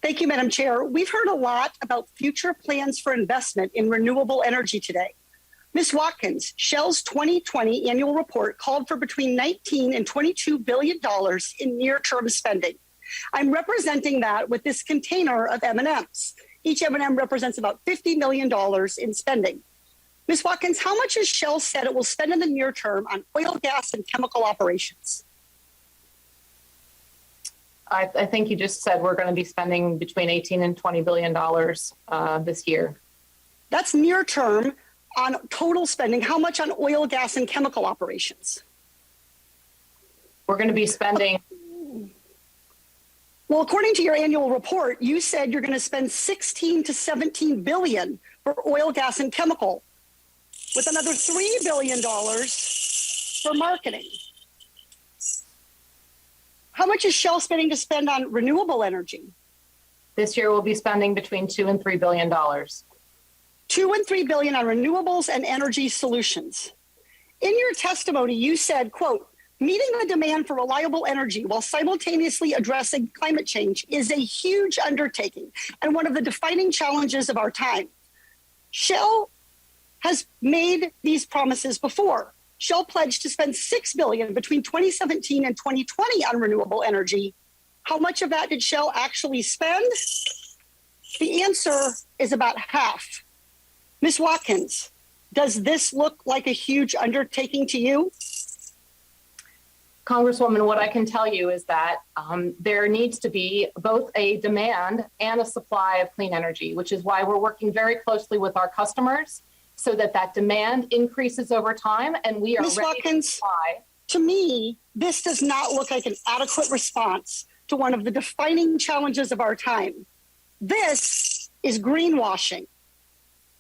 Thank you, Madam Chair. We've heard a lot about future plans for investment in renewable energy today. Ms. Watkins, Shell's 2020 annual report called for between $19 and $22 billion in near-term spending. I'm representing that with this container of M&Ms. Each M&M represents about $50 million in spending. Ms. Watkins, how much has Shell said it will spend in the near term on oil, gas, and chemical operations? I think you just said we're going to be spending between $18 and $20 billion this year. That's near term on total spending. How much on oil, gas, and chemical operations? We're going to be spending. Well, according to your annual report, you said you're going to spend 16 to 17 billion for oil, gas, and chemical, with another $3 billion for marketing. How much is Shell spending to spend on renewable energy? This year we'll be spending between $2 and $3 billion. $2 and $3 billion on renewables and energy solutions. In your testimony, you said, quote, meeting the demand for reliable energy while simultaneously addressing climate change is a huge undertaking and one of the defining challenges of our time. Shell has made these promises before. Shell pledged to spend $6 billion between 2017 and 2020 on renewable energy. How much of that did Shell actually spend? The answer is about half. Ms. Watkins, does this look like a huge undertaking to you? Congresswoman, what I can tell you is that there needs to be both a demand and a supply of clean energy, which is why we're working very closely with our customers so that that demand increases over time and we are Ms. ready Watkins, to supply. To me, this does not look like an adequate response to one of the defining challenges of our time. This is greenwashing.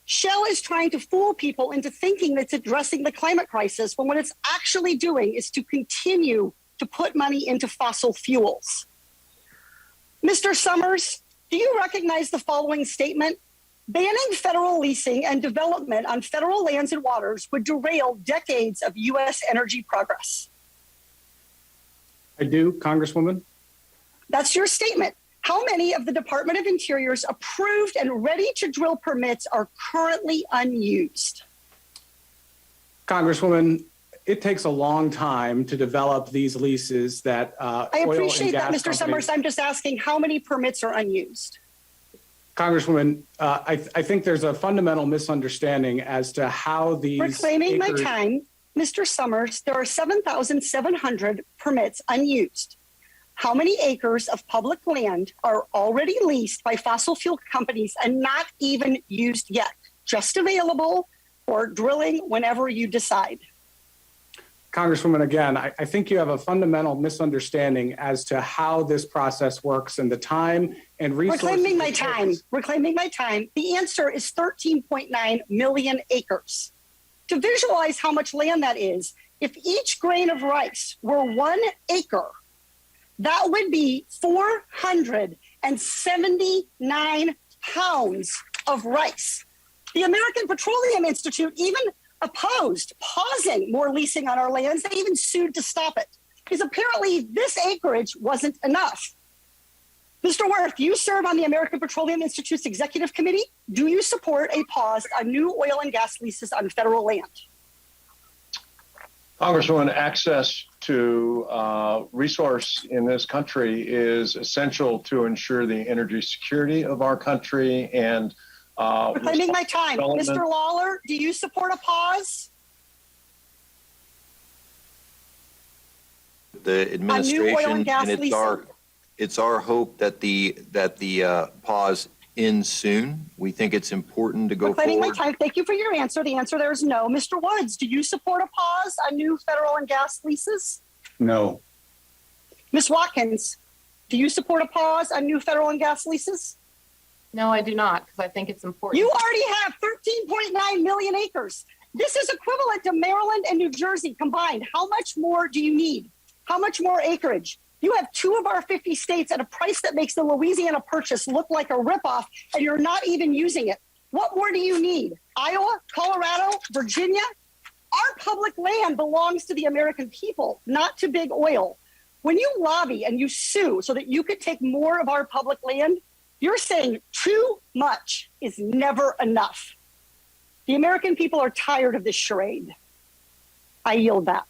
Shell is trying to fool people into thinking that it's addressing the climate crisis when what it's actually doing is to continue to put money into fossil fuels. Mr. Summers, do you recognize the following statement? Banning federal leasing and development on federal lands and waters would derail decades of U.S. energy progress. I do, Congresswoman. That's your statement. How many of the Department of Interior's approved and ready to drill permits are currently unused? Congresswoman, it takes a long time to develop these leases that I appreciate that, Mr. Summers. I'm just asking how many permits are unused? Congresswoman, I think there's a fundamental misunderstanding as to how these Reclaiming my time, Mr. Summers, there are 7,700 permits unused. How many acres of public land are already leased by fossil fuel companies and not even used yet, just available for drilling whenever you decide? Congresswoman, again, I think you have a fundamental misunderstanding as to how this process works and the time and resources. Reclaiming my time. The answer is 13.9 million acres. To visualize how much land that is, if each grain of rice were 1 acre, that would be 479 pounds of rice. The American Petroleum Institute even opposed pausing more leasing on our lands. They even sued to stop it because apparently this acreage wasn't enough. Mr. Wirth, you serve on the American Petroleum Institute's executive committee. Do you support a pause on new oil and gas leases on federal land? Congresswoman, access to resource in this country is essential to ensure the energy security of our country and reclaiming my time. Mr. Lawler, do you support a pause? The administration, and it's our hope that the pause ends soon. We think it's important to go reclaiming forward. My time. Thank you for your answer. The answer there is no. Mr. Woods, do you support a pause on new federal and gas leases? No. Ms. Watkins, do you support a pause on new federal and gas leases? No, I do not, because I think it's important. You already have 13.9 million acres. This is equivalent to Maryland and New Jersey combined. How much more do you need? How much more acreage? You have 2 of our 50 states at a price that makes the Louisiana Purchase look like a ripoff, and you're not even using it. What more do you need? Iowa, Colorado, Virginia? Our public land belongs to the American people, not to big oil. When you lobby and you sue so that you could take more of our public land, You're saying too much is never enough. The American people are tired of this charade. I yield back.